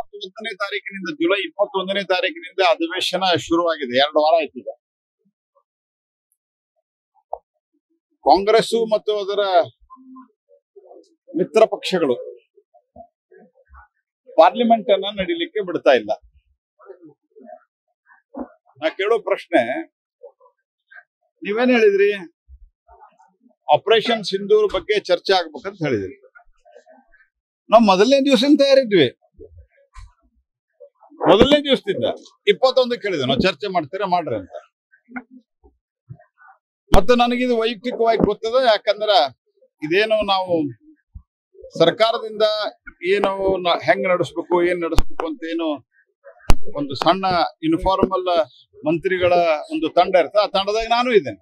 21ನೇ ತಾರೀಕಿನಿಂದ ಜುಲೈ 21ನೇ ತಾರೀಕಿನಿಂದ ಅಧಿವೇಶನ ಶುರುವಾಗಿದೆ. 2 ವಾರ ಆಯ್ತು ಈಗ. ಕಾಂಗ್ರೆಸ್ ಮತ್ತು ಅದರ ಮಿತ್ರ ಪಕ್ಷಗಳು ಪಾರ್ಲಿಮೆಂಟ್ ಅನ್ನ ನಡೀಲಿಕ್ಕೆ ಬಿಡ್ತಾ ಇಲ್ಲ. ನಾ ಕೇಳೋ ಪ್ರಶ್ನೆ, ನೀವೇನ್ ಹೇಳಿದ್ರಿ? ಆಪರೇಷನ್ ಸಿಂಧೂರ್ ಬಗ್ಗೆ ಚರ್ಚೆ ಆಗ್ಬೇಕಂತ ಹೇಳಿದ್ರಿ. ನಾವು ಮೊದಲನೇ ದಿವಸದಿಂದ ತಯಾರಿದ್ವಿ. ಮೊದಲನೇ ದಿವಸದಿಂದ 21 ಕೇಳಿದ್ವಿ, ನಾವು ಚರ್ಚೆ ಮಾಡ್ತೀರಾ ಮಾಡ್ರಿ ಅಂತ. ಮತ್ತೆ ನನಗಿದು ವೈಯಕ್ತಿಕವಾಗಿ ಗೊತ್ತದ, ಯಾಕಂದ್ರ ಇದೇನು ನಾವು ಸರ್ಕಾರದಿಂದ ಏನು ಹೆಂಗ್ ನಡೆಸ್ಬೇಕು ಏನ್ ನಡೆಸ್ಬೇಕು ಅಂತ ಏನು ಒಂದು ಸಣ್ಣ ಇನ್ಫಾರ್ಮಲ್ ಮಂತ್ರಿಗಳ ಒಂದು ತಂಡ ಇರ್ತದೆ. ಆ ತಂಡದಾಗ ನಾನು ಇದ್ದೇನೆ.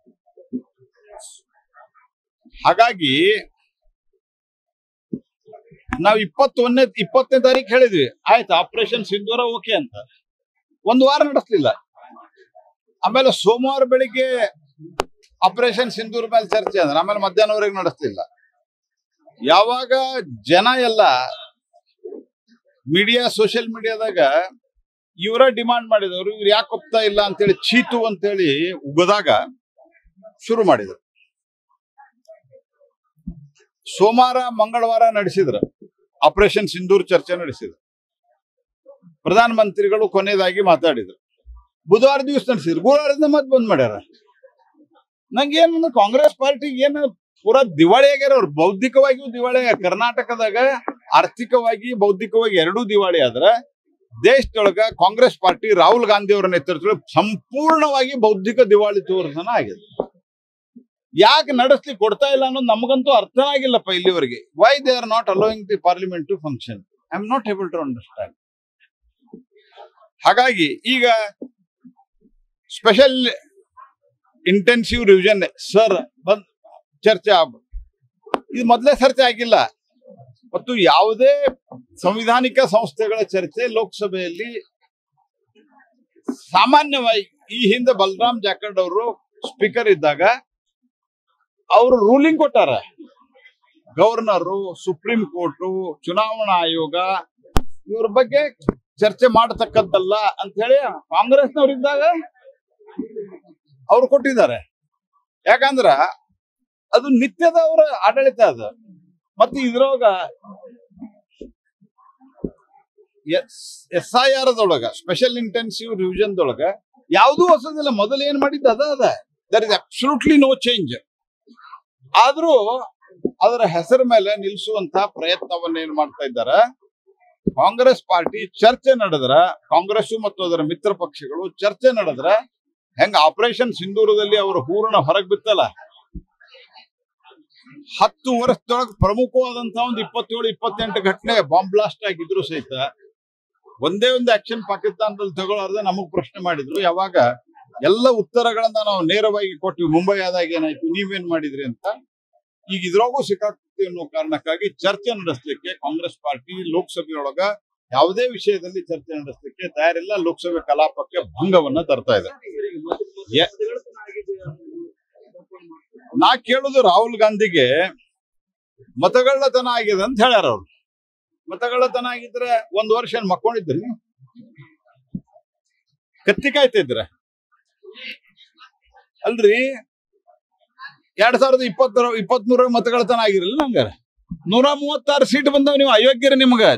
ಹಾಗಾಗಿ ನಾವು 20ನೇ ತಾರೀಕು ಹೇಳಿದ್ವಿ, ಆಯ್ತು ಆಪರೇಷನ್ ಸಿಂಧೂರ ಓಕೆ ಅಂತ. 1 ವಾರ ನಡೆಸಲಿಲ್ಲ. ಆಮೇಲೆ ಸೋಮವಾರ ಬೆಳಿಗ್ಗೆ ಆಪರೇಷನ್ ಸಿಂಧೂರ್ ಮೇಲೆ ಚರ್ಚೆ ಅಂದ್ರೆ ಆಮೇಲೆ ಮಧ್ಯಾಹ್ನವರೆಗೆ ನಡೆಸಲಿಲ್ಲ. ಯಾವಾಗ ಜನ ಎಲ್ಲ ಮೀಡಿಯಾ ಸೋಷಿಯಲ್ ಮೀಡಿಯಾದಾಗ ಇವರ ಡಿಮಾಂಡ್ ಮಾಡಿದವರು, ಇವ್ರು ಯಾಕೆ ಒಪ್ತಾ ಇಲ್ಲ ಅಂತೇಳಿ ಚೀತು ಅಂತೇಳಿ ಉಗದಾಗ ಶುರು ಮಾಡಿದ್ರು. ಸೋಮವಾರ ಮಂಗಳವಾರ ನಡೆಸಿದ್ರು, ಆಪರೇಷನ್ ಸಿಂಧೂರ್ ಚರ್ಚೆ ನಡೆಸಿದ್ರು. ಪ್ರಧಾನ ಮಂತ್ರಿಗಳು ಕೊನೆಯದಾಗಿ ಮಾತಾಡಿದ್ರು. ಬುಧವಾರ ದಿವಸ ನಡೆಸಿದ್ರು. ಗುರುವಾರದಿಂದ ಮತ್ತೆ ಬಂದ್ ಮಾಡ್ಯಾರ. ನಂಗೇನು ಕಾಂಗ್ರೆಸ್ ಪಾರ್ಟಿಗೆ ಏನು ಪೂರಾ ದಿವಾಳಿ ಆಗ್ಯಾರ. ಅವ್ರು ಬೌದ್ಧಿಕವಾಗಿಯೂ ದಿವಾಳಿ ಆಗ್ಯಾರ. ಕರ್ನಾಟಕದಾಗ ಆರ್ಥಿಕವಾಗಿ ಬೌದ್ಧಿಕವಾಗಿ ಎರಡೂ ದಿವಾಳಿ ಆದ್ರ ದೇಶದೊಳಗ ಕಾಂಗ್ರೆಸ್ ಪಾರ್ಟಿ ರಾಹುಲ್ ಗಾಂಧಿ ಅವರ ನೇತೃತ್ವದಲ್ಲಿ ಸಂಪೂರ್ಣವಾಗಿ ಬೌದ್ಧಿಕ ದಿವಾಳಿ ತೋರ್ಸನ ಆಗಿದೆ. ಯಾಕೆ ನಡೆಸ್ಲಿಕ್ಕೆ ಕೊಡ್ತಾ ಇಲ್ಲ ಅನ್ನೋದು ನಮಗಂತೂ ಅರ್ಥ ಆಗಿಲ್ಲಪ್ಪ ಇಲ್ಲಿವರೆಗೆ. Why they are not allowing the parliament to function? I am not able to understand. ಹಾಗಾಗಿ ಈಗ ಸ್ಪೆಷಲ್ ಇಂಟೆನ್ಸಿವ್ ರಿವಿಷನ್ ಸರ್ ಬಂದ್ ಚರ್ಚೆ ಆಗ್ಬೋದು. ಇದು ಮೊದಲೇ ಚರ್ಚೆ ಆಗಿಲ್ಲ. ಮತ್ತು ಯಾವುದೇ ಸಂವಿಧಾನಿಕ ಸಂಸ್ಥೆಗಳ ಚರ್ಚೆ ಲೋಕಸಭೆಯಲ್ಲಿ ಸಾಮಾನ್ಯವಾಗಿ ಈ ಹಿಂದೆ ಬಲರಾಮ್ ಜಾಖಡ್ ಅವರು ಸ್ಪೀಕರ್ ಇದ್ದಾಗ ಅವರು ರೂಲಿಂಗ್ ಕೊಟ್ಟಾರ. ಗವರ್ನರು, ಸುಪ್ರೀಂ ಕೋರ್ಟು, ಚುನಾವಣಾ ಆಯೋಗ ಇವ್ರ ಬಗ್ಗೆ ಚರ್ಚೆ ಮಾಡತಕ್ಕದ್ದಲ್ಲ ಅಂತ ಹೇಳಿ ಕಾಂಗ್ರೆಸ್ನವರಿದ್ದಾಗ ಅವ್ರು ಕೊಟ್ಟಿದ್ದಾರೆ. ಯಾಕಂದ್ರ ಅದು ನಿತ್ಯದ ಅವರ ಆಡಳಿತ ಅದ. ಮತ್ತೆ ಇದ್ರೊಳಗ SIR ಸ್ಪೆಷಲ್ ಇಂಟೆನ್ಸಿವ್ ರಿವಿಷನ್ ದೊಳಗ ಯಾವುದೂ ಹೊಸದಿಲ್ಲ. ಮೊದಲು ಏನ್ ಮಾಡಿದ್ದ ಅದ. There is absolutely no change. ಆದ್ರೂ ಅದರ ಹೆಸರ ಮೇಲೆ ನಿಲ್ಲಿಸುವಂತ ಪ್ರಯತ್ನವನ್ನ ಏನ್ ಮಾಡ್ತಾ ಇದ್ದಾರೆ ಕಾಂಗ್ರೆಸ್ ಪಾರ್ಟಿ. ಚರ್ಚೆ ನಡೆದ್ರ, ಕಾಂಗ್ರೆಸ್ ಮತ್ತು ಅದರ ಮಿತ್ರ ಪಕ್ಷಗಳು ಚರ್ಚೆ ನಡೆದ್ರ ಹೆಂಗ ಆಪರೇಷನ್ ಸಿಂಧೂರದಲ್ಲಿ ಅವರು ಹೂರಣ ಹೊರಗ್ ಬಿತ್ತಲ್ಲ, 10 ವರ್ಷದೊಳಗೆ ಪ್ರಮುಖವಾದಂತಹ ಒಂದು 27-28 ಘಟನೆ ಬಾಂಬ್ ಬ್ಲಾಸ್ಟ್ ಆಗಿದ್ರು ಸಹಿತ ಒಂದೇ ಒಂದು ಆಕ್ಷನ್ ಪಾಕಿಸ್ತಾನದಲ್ಲಿ ತಗೊಳ್ಳಾರ್ದೆ ನಮಗ್ ಪ್ರಶ್ನೆ ಮಾಡಿದ್ರು. ಯಾವಾಗ ಎಲ್ಲ ಉತ್ತರಗಳನ್ನ ನಾವು ನೇರವಾಗಿ ಕೊಟ್ವಿ. ಮುಂಬೈ ಆದಾಗ ಏನಾಯ್ತು, ನೀವೇನ್ ಮಾಡಿದ್ರಿ ಅಂತ. ಈಗ ಇದ್ರಾಗೂ ಸಿಕ್ಕಾಗ್ತೀವಿ ಅನ್ನೋ ಕಾರಣಕ್ಕಾಗಿ ಚರ್ಚೆ ನಡೆಸಲಿಕ್ಕೆ ಕಾಂಗ್ರೆಸ್ ಪಾರ್ಟಿ ಲೋಕಸಭೆಯೊಳಗ ಯಾವುದೇ ವಿಷಯದಲ್ಲಿ ಚರ್ಚೆ ನಡೆಸಲಿಕ್ಕೆ ತಯಾರಿಲ್ಲ. ಲೋಕಸಭೆ ಕಲಾಪಕ್ಕೆ ಭಂಗವನ್ನ ತರ್ತಾ ಇದೆ. ನಾ ಕೇಳುದು ರಾಹುಲ್ ಗಾಂಧಿಗೆ ಮತಗಳ್ಳತನ ಆಗಿದೆ ಅಂತ ಹೇಳ್ಯಾರ ಅವ್ರು. ಮತಗಳ್ಳತನ ಆಗಿದ್ರೆ 1 ವರ್ಷ ಏನ್ ಮಕ್ಕೊಂಡಿದ್ರಿ, ಕತ್ತಿ ಕಾಯ್ತಿದ್ರ ಅಲ್ರಿ? 2023 ಮತಗಳ್ಳತನ ಆಗಿರಲಿಲ್ಲ. ನಂಗಾರ 136 ಸೀಟ್ ಬಂದವ್. ನೀವು ಅಯೋಗ್ಯರು, ನಿಮ್ಗೆ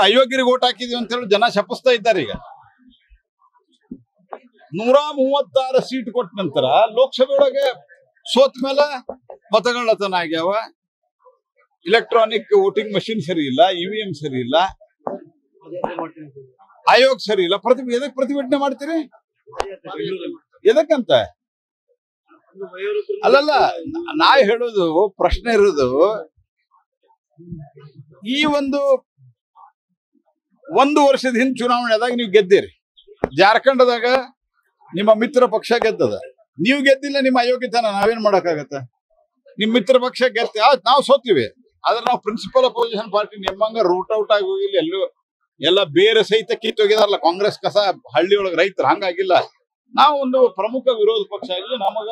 ಅಯೋಗ್ಯರಿಗೆ ಓಟ್ ಹಾಕಿದೀವಿ ಅಂತ ಹೇಳಿ ಜನ ಶಪಿಸ್ತಾ ಇದ್ದಾರೆ. ಈಗ 136 ಸೀಟ್ ಕೊಟ್ಟ ನಂತರ ಲೋಕಸಭೆ ಒಳಗೆ ಸೋತ್ ಮೇಲೆ ಮತಗಳ್ಳತನ ಆಗ್ಯಾವ. ಇಲೆಕ್ಟ್ರಾನಿಕ್ ವೋಟಿಂಗ್ ಮಷಿನ್ ಸರಿ ಇಲ್ಲ, EVM ಸರಿ ಇಲ್ಲ, ಆಯೋಗ ಸರಿ ಇಲ್ಲ. ಎದಕ್ ಪ್ರತಿಭಟನೆ ಮಾಡ್ತೀರಿ? ಎದಕ್ಕಂತ ಅಲ್ಲಲ್ಲ, ನಾ ಹೇಳೋದು ಪ್ರಶ್ನೆ ಇರೋದು, ಈ ಒಂದು ವರ್ಷದ ಹಿಂದೆ ಚುನಾವಣೆದಾಗ ನೀವು ಗೆದ್ದೀರಿ. ಜಾರ್ಖಂಡದಾಗ ನಿಮ್ಮ ಮಿತ್ರ ಪಕ್ಷ ಗೆದ್ದದ, ನೀವು ಗೆದ್ದಿಲ್ಲ. ನಿಮ್ಮ ಅಯೋಗ್ಯತನ ನಾವೇನ್ ಮಾಡಕ್ಕಾಗತ್ತ? ನಿಮ್ ಮಿತ್ರ ಪಕ್ಷ ಗೆದ್ದ, ನಾವು ಸೋತೀವಿ. ಆದ್ರೆ ನಾವು ಪ್ರಿನ್ಸಿಪಲ್ ಅಪೋಸಿಷನ್ ಪಾರ್ಟಿ ನಿಮ್ಮಂಗ ರೂಟ್ ಔಟ್ ಆಗಿ ಹೋಗಿಲ್ಲ. ಎಲ್ಲ ಬೇರೆ ಸಹಿತ ಕಿತ್ತೋಗಿದಾರಲ್ಲ ಕಾಂಗ್ರೆಸ್ ಕಸ ಹಳ್ಳಿಯೊಳಗೆ ರೈತರು. ಹಂಗಾಗಿಲ್ಲ. ನಾವು ಒಂದು ಪ್ರಮುಖ ವಿರೋಧ ಪಕ್ಷ ಆಗಿ ನಮಗ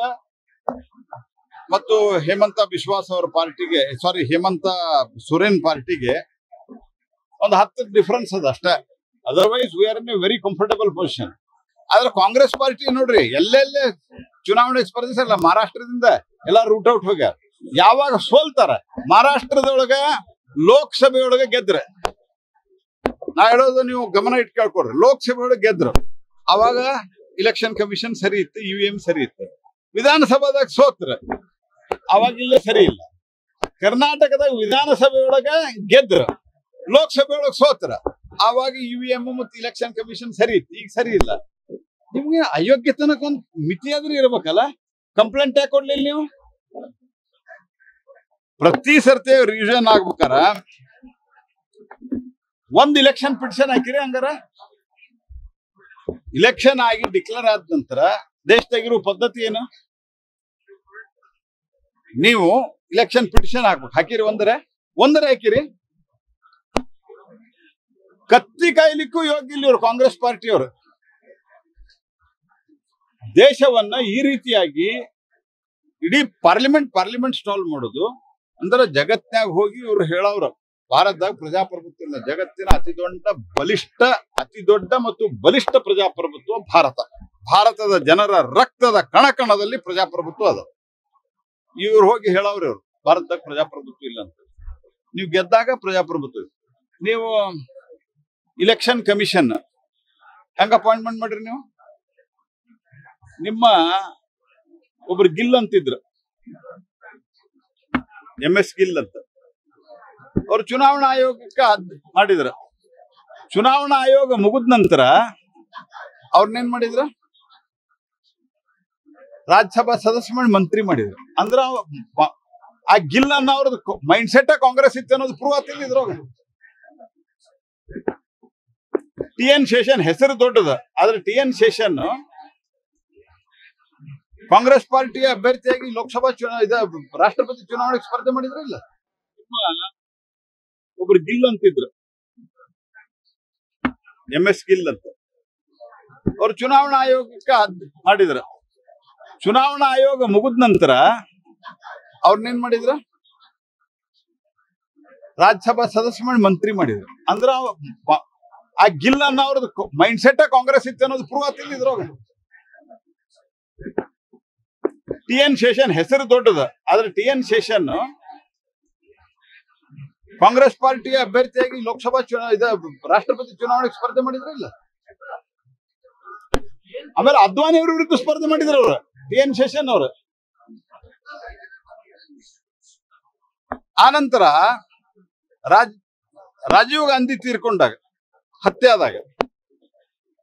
ಮತ್ತು ಹೇಮಂತ ಬಿಶ್ವಾಸ್ ಅವರ ಪಾರ್ಟಿಗೆ, ಹೇಮಂತ ಸೊರೇನ್ ಪಾರ್ಟಿಗೆ ಒಂದು 10 ಡಿಫರೆನ್ಸ್ ಅದ ಅಷ್ಟೇ. Otherwise we are in a very comfortable position. ಆದ್ರೆ ಕಾಂಗ್ರೆಸ್ ಪಾರ್ಟಿ ನೋಡ್ರಿ ಎಲ್ಲೆಲ್ಲೇ ಚುನಾವಣೆ ಸ್ಪರ್ಧಿಸಲ್ಲ, ಮಹಾರಾಷ್ಟ್ರದಿಂದ ಎಲ್ಲ ರೂಟ್ ಔಟ್ ಹೋಗ್ಯಾರ. ಯಾವಾಗ ಸೋಲ್ತಾರ, ಮಹಾರಾಷ್ಟ್ರದೊಳಗ ಲೋಕಸಭೆಯೊಳಗೆ ಗೆದ್ರೆ, ನಾ ಹೇಳೋದು ನೀವು ಗಮನ ಇಟ್ಟು ಕೇಳ್ಕೊಡ್ರಿ, ಲೋಕಸಭೆಯೊಳಗೆ ಗೆದ್ರು ಅವಾಗ ಇಲೆಕ್ಷನ್ ಕಮಿಷನ್ ಸರಿ ಇತ್ತು, EVM ಸರಿ ಇತ್ತು. ವಿಧಾನಸಭಾದಾಗ ಸೋತ್ರ ಅವಾಗ ಇಲ್ಲೇ ಸರಿ ಇಲ್ಲ. ಕರ್ನಾಟಕದಾಗ ವಿಧಾನಸಭೆಯೊಳಗ ಗೆದ್ರ, ಲೋಕಸಭೆ ಒಳಗೆ ಸೋತ್ರ ಆವಾಗ EVM ಮತ್ತು ಇಲೆಕ್ಷನ್ ಕಮಿಷನ್ ಸರಿ ಇತ್ತು, ಈಗ ಸರಿ ಇಲ್ಲ. ನಿಮ್ಗೆ ಅಯೋಗ್ಯತನಕ್ಕೆ ಒಂದು ಮಿತಿ ಆದ್ರೂ ಇರ್ಬೇಕಲ್ಲ. ಕಂಪ್ಲೇಂಟ್ ಯಾಕೆ ಕೊಡ್ಲಿಲ್ಲ ನೀವು? ಪ್ರತಿ ಸರ್ತಿ ರಿವಿಷನ್ ಆಗ್ಬೇಕಾರ ಒಂದ್ ಇಲೆಕ್ಷನ್ ಪಿಟಿಷನ್ ಹಾಕಿರಿ. ಹಂಗಾರ ಇಲೆಕ್ಷನ್ ಆಗಿ ಡಿಕ್ಲೇರ್ ಆದ ನಂತರ ದೇಶದಾಗಿರೋ ಪದ್ಧತಿ ಏನು? ನೀವು ಇಲೆಕ್ಷನ್ ಪಿಟಿಷನ್ ಹಾಕ್ಬೇಕು. ಹಾಕಿರಿ ಒಂದರ ಹಾಕಿರಿ. ಕತ್ತಿ ಕಾಯ್ಲಿಕ್ಕೂ ಯೋಗ್ಯ ಇಲ್ಲ ಇವರು ಕಾಂಗ್ರೆಸ್ ಪಾರ್ಟಿಯವರು. ದೇಶವನ್ನ ಈ ರೀತಿಯಾಗಿ ಇಡೀ ಪಾರ್ಲಿಮೆಂಟ್ ಸ್ಟಾಲ್ ಮಾಡೋದು ಅಂದ್ರೆ ಜಗತ್ನಾಗ ಹೋಗಿ ಇವ್ರು ಹೇಳವ್ರ ಭಾರತದಾಗ ಪ್ರಜಾಪ್ರಭುತ್ವ ಇಲ್ಲ, ಜಗತ್ತಿನ ಅತಿ ದೊಡ್ಡ ಮತ್ತು ಬಲಿಷ್ಠ ಪ್ರಜಾಪ್ರಭುತ್ವ ಭಾರತದ ಜನರ ರಕ್ತದ ಕಣಕಣದಲ್ಲಿ ಪ್ರಜಾಪ್ರಭುತ್ವ ಅದ. ಇವ್ರು ಹೋಗಿ ಹೇಳವ್ರ ಇವ್ರು ಭಾರತದಾಗ ಪ್ರಜಾಪ್ರಭುತ್ವ ಇಲ್ಲ ಅಂತ. ನೀವು ಗೆದ್ದಾಗ ಪ್ರಜಾಪ್ರಭುತ್ವ. ನೀವು ಇಲೆಕ್ಷನ್ ಕಮಿಷನ್ ಹೆಂಗ ಅಪಾಯಿಂಟ್ಮೆಂಟ್ ಮಾಡ್ರಿ? ನೀವು ನಿಮ್ಮ ಒಬ್ರು ಗಿಲ್ ಅಂತಿದ್ರು, MS ಗಿಲ್ ಅಂತ, ಅವ್ರು ಚುನಾವಣಾ ಆಯೋಗಕ್ಕೆ ಮಾಡಿದ್ರ. ಚುನಾವಣಾ ಆಯೋಗ ಮುಗಿದ ನಂತರ ಅವ್ರನ್ನೇನ್ ಮಾಡಿದ್ರ? ರಾಜ್ಯಸಭಾ ಸದಸ್ಯ ಮಾಡಿ ಮಂತ್ರಿ ಮಾಡಿದ್ರು. ಅಂದ್ರ ಆ ಗಿಲ್ ಅನ್ನ ಅವ್ರದ್ದು ಮೈಂಡ್ ಸೆಟ್ ಕಾಂಗ್ರೆಸ್ ಇತ್ತು ಅನ್ನೋದು ಪ್ರೂವ್ ಆಗ್ತಿಲ್ಲ ಇದ್ರೊಳಗ. TN ಶೇಷನ್ ಹೆಸರು ದೊಡ್ಡದ, ಆದ್ರೆ TN ಶೇಷನ್ ಕಾಂಗ್ರೆಸ್ ಪಾರ್ಟಿಯ ಅಭ್ಯರ್ಥಿಯಾಗಿ ಲೋಕಸಭಾ ರಾಷ್ಟ್ರಪತಿ ಚುನಾವಣೆಗೆ ಸ್ಪರ್ಧೆ ಮಾಡಿದ್ರ ಇಲ್ಲ. ಒಬ್ರು ಗಿಲ್ ಅಂತಿದ್ರು, MS ಗಿಲ್ ಅಂತ, ಅವ್ರು ಚುನಾವಣಾ ಆಯೋಗಕ್ಕೆ ಮಾಡಿದ್ರ. ಚುನಾವಣಾ ಆಯೋಗ ಮುಗಿದ ನಂತರ ಅವ್ರನ್ನೇನ್ ಮಾಡಿದ್ರ? ರಾಜ್ಯಸಭಾ ಸದಸ್ಯ ಮಾಡಿ ಮಂತ್ರಿ ಮಾಡಿದ್ರು. ಅಂದ್ರ ಆ ಗಿಲ್ ಅನ್ನ ಅವ್ರದ್ದು ಮೈಂಡ್ ಸೆಟ್ ಕಾಂಗ್ರೆಸ್ ಇತ್ತು ಅನ್ನೋದು ಪ್ರೂವ್ ಆಗ್ತಿಲ್ಲ ಇದ್ರೊಳಗ. TN ಶೇಷನ್ ಹೆಸರು ದೊಡ್ಡದ, ಆದ್ರೆ TN ಶೇಷನ್ ಕಾಂಗ್ರೆಸ್ ಪಾರ್ಟಿಯ ಅಭ್ಯರ್ಥಿಯಾಗಿ ಲೋಕಸಭಾ ರಾಷ್ಟ್ರಪತಿ ಚುನಾವಣೆಗೆ ಸ್ಪರ್ಧೆ ಮಾಡಿದ್ರ ಇಲ್ಲ. ಆಮೇಲೆ ಅದ್ವಾನಿ ಅವ್ರ ವಿರುದ್ಧ ಸ್ಪರ್ಧೆ ಮಾಡಿದ್ರು ಅವ್ರು, TN ಶೇಷನ್ ಅವರು. ಆನಂತರ ರಾಜೀವ್ ಗಾಂಧಿ ತೀರ್ಕೊಂಡಾಗ, ಹತ್ಯೆ ಆದಾಗ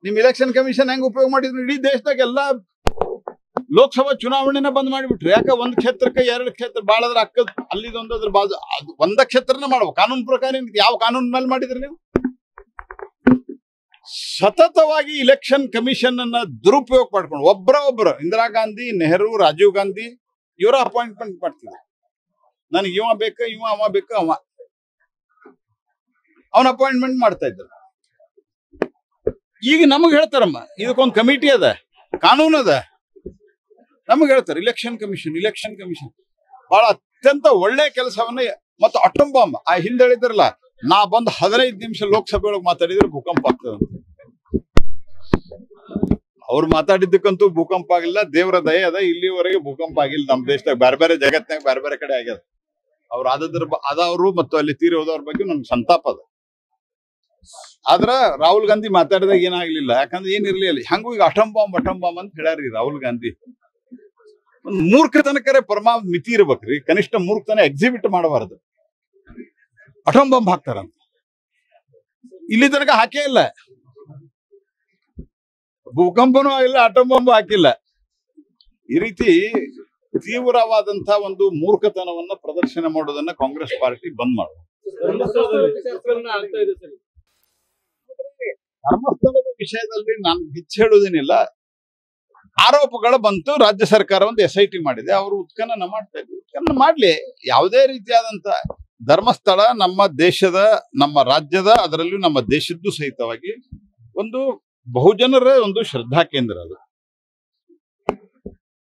ನಿಮ್ ಇಲೆಕ್ಷನ್ ಕಮಿಷನ್ ಹೆಂಗ್ ಉಪಯೋಗ ಮಾಡಿದ್ರು? ಇಡೀ ದೇಶದಾಗ ಎಲ್ಲಾ ಲೋಕಸಭಾ ಚುನಾವಣೆನ ಬಂದ್ ಮಾಡಿಬಿಟ್ರು. ಯಾಕೆ? ಒಂದ್ ಕ್ಷೇತ್ರಕ್ಕೆ 2 ಕ್ಷೇತ್ರ ಬಾಳದ್ರ ಅಕ್ಕ ಅಲ್ಲಿದೊಂದ್ರ ಬಾಜು ಒಂದ ಕ್ಷೇತ್ರನ ಮಾಡ್ಬೇಕು. ಕಾನೂನು ಪ್ರಕಾರ ಯಾವ ಕಾನೂನ್ ಮೇಲೆ ಮಾಡಿದ್ರಿ ನೀವು? ಸತತವಾಗಿ ಇಲೆಕ್ಷನ್ ಕಮಿಷನ್ ಅನ್ನ ದುರುಪಯೋಗ ಮಾಡ್ಕೊಂಡು ಒಬ್ರು ಇಂದಿರಾ ಗಾಂಧಿ, ನೆಹರು, ರಾಜೀವ್ ಗಾಂಧಿ ಇವರ ಅಪಾಯಿಂಟ್ಮೆಂಟ್ ಮಾಡ್ತಿದ್ರು. ನನಗೆ ಇವ ಬೇಕು, ಅವ ಬೇಕು, ಅವನ ಅಪಾಯಿಂಟ್ಮೆಂಟ್ ಮಾಡ್ತಾ ಇದ್ರು. ಈಗ ನಮಗ್ ಹೇಳ್ತಾರಮ್ಮ, ಇದಕ್ಕೊಂದು ಕಮಿಟಿ ಅದ, ಕಾನೂನು ಅದ, ನಮಗ್ ಹೇಳ್ತಾರೆ ಇಲೆಕ್ಷನ್ ಕಮಿಷನ್ ಬಹಳ ಅತ್ಯಂತ ಒಳ್ಳೆ ಕೆಲಸವನ್ನ. ಮತ್ತು ಅಟೋಮ್ ಬಾಂಬ್ ಆ ಹಿಂದೆ ಹೇಳಿದ್ರಲ್ಲ, ನಾ ಬಂದು 15 ನಿಮಿಷ ಲೋಕಸಭೆ ಒಳಗೆ ಮಾತಾಡಿದ್ರೆ ಭೂಕಂಪ ಆಗ್ತದೆ. ಅವ್ರು ಮಾತಾಡಿದ್ದಕ್ಕಂತೂ ಭೂಕಂಪ ಆಗಿಲ್ಲ, ದೇವರ ದಯೆ ಅದ. ಇಲ್ಲಿವರೆಗೆ ಭೂಕಂಪ ಆಗಿಲ್ಲ ನಮ್ಮ ದೇಶದಾಗ. ಬೇರೆ ಜಗತ್ನಾಗ ಬೇರೆ ಕಡೆ ಆಗ್ಯದ. ಅವ್ರು ಆದವರು ಮತ್ತು ಅಲ್ಲಿ ತೀರಿ ಹೋದವ್ರ ಬಗ್ಗೆ ನನ್ಗೆ ಸಂತಾಪ ಅದ. ಆದ್ರ ರಾಹುಲ್ ಗಾಂಧಿ ಮಾತಾಡಿದಾಗ ಏನಾಗ್ಲಿಲ್ಲ, ಯಾಕಂದ್ರೆ ಏನಿರ್ಲಿಲ್ಲ. ಹಂಗೂ ಈಗ ಅಟೋಮ್ ಬಾಂಬ್ ಅಂತ ಹೇಳ್ಯಾರಿ ರಾಹುಲ್ ಗಾಂಧಿ. ಒಂದು ಮೂರ್ಖತನಕರೆ ಮಿತಿ ಇರ್ಬೇಕ್ರಿ, ಕನಿಷ್ಠ ಮೂರ್ಖತನ ಎಕ್ಸಿಬಿಟ್ ಮಾಡಬಾರದು. ಅಟೋಮ್ ಬಾಂಬ್ ಹಾಕ್ತಾರಂತ ಇಲ್ಲಿ ತನಕ ಹಾಕೇ ಇಲ್ಲ. ಭೂಕಂಪನೂ ಆಗಿಲ್ಲ, ಅಟೋಮ್ ಬಾಂಬ್ ಹಾಕಿಲ್ಲ. ಈ ರೀತಿ ತೀವ್ರವಾದಂತಹ ಒಂದು ಮೂರ್ಖತನವನ್ನ ಪ್ರದರ್ಶನ ಮಾಡೋದನ್ನ ಕಾಂಗ್ರೆಸ್ ಪಾರ್ಟಿ ಬಂದ್ ಮಾಡಬೇಕು. ಧರ್ಮಸ್ಥಳದ ವಿಷಯದಲ್ಲಿ ನಾನು ಹೆಚ್ಚು ಹೇಳುವುದೇನಿಲ್ಲ. ಆರೋಪಗಳು ಬಂತು, ರಾಜ್ಯ ಸರ್ಕಾರ ಒಂದು SIT ಮಾಡಿದೆ, ಅವರು ಉತ್ಖನನ ಮಾಡ್ತಾ ಇದ್ರು. ಉತ್ಖನನ ಮಾಡ್ಲಿ, ಯಾವುದೇ ರೀತಿಯಾದಂತ ಧರ್ಮಸ್ಥಳ ನಮ್ಮ ದೇಶದ, ನಮ್ಮ ರಾಜ್ಯದ, ಅದರಲ್ಲೂ ನಮ್ಮ ದೇಶದ್ದು ಸಹಿತವಾಗಿ ಒಂದು ಬಹುಜನರ ಒಂದು ಶ್ರದ್ಧಾ ಕೇಂದ್ರ ಅದು.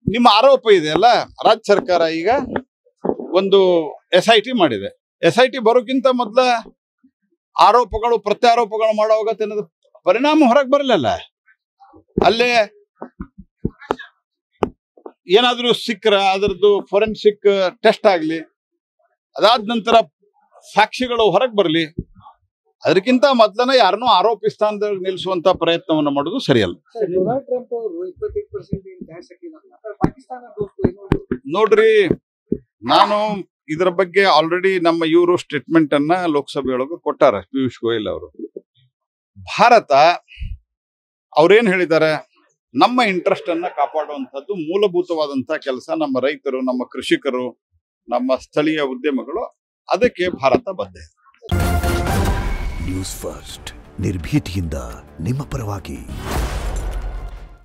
ನಿಮ್ಮ ಆರೋಪ ಇದೆ ಅಲ್ಲ, ರಾಜ್ಯ ಸರ್ಕಾರ ಈಗ ಒಂದು SIT ಮಾಡಿದೆ. SIT ಬರೋಕ್ಕಿಂತ ಮೊದಲ ಆರೋಪಗಳು ಪ್ರತ್ಯಾರೋಪಗಳು ಮಾಡೋ ಪರಿಣಾಮ ಹೊರಗೆ ಬರಲಿಲ್ಲ. ಅಲ್ಲೇ ಏನಾದ್ರೂ ಸಿಕ್ಕರ ಅದರದ್ದು ಫೊರೆನ್ಸಿಕ್ ಟೆಸ್ಟ್ ಆಗ್ಲಿ, ಅದಾದ ನಂತರ ಸಾಕ್ಷಿಗಳು ಹೊರಗೆ ಬರಲಿ. ಅದಕ್ಕಿಂತ ಮೊದಲನ ಯಾರನ್ನೂ ಆರೋಪಿ ಸ್ಥಾನದಲ್ಲಿ ನಿಲ್ಲಿಸುವಂತ ಪ್ರಯತ್ನವನ್ನು ಮಾಡೋದು ಸರಿಯಲ್ಲ. ನೋಡ್ರಿ, ನಾನು ಇದರ ಬಗ್ಗೆ ಆಲ್ರೆಡಿ ನಮ್ಮ ಇವರು ಸ್ಟೇಟ್ಮೆಂಟ್ ಅನ್ನ ಲೋಕಸಭೆಯೊಳಗೆ ಕೊಟ್ಟಾರ, ಪಿಯೂಷ್ ಗೋಯಲ್ ಅವರು. ಭಾರತ ಅವ್ರೇನ್ ಹೇಳಿದ್ದಾರೆ, ನಮ್ಮ ಇಂಟ್ರೆಸ್ಟ್ ಅನ್ನ ಕಾಪಾಡುವಂಥದ್ದು ಮೂಲಭೂತವಾದಂತಹ ಕೆಲಸ. ನಮ್ಮ ರೈತರು, ನಮ್ಮ ಕೃಷಿಕರು, ನಮ್ಮ ಸ್ಥಳೀಯ ಉದ್ಯಮಗಳು, ಅದಕ್ಕೆ ಭಾರತ ಬದ್ಧ. ನ್ಯೂಸ್ ಫಸ್ಟ್ ನಿರ್ಭೀತಿಯಿಂದ ನಿಮ್ಮ ಪರವಾಗಿ.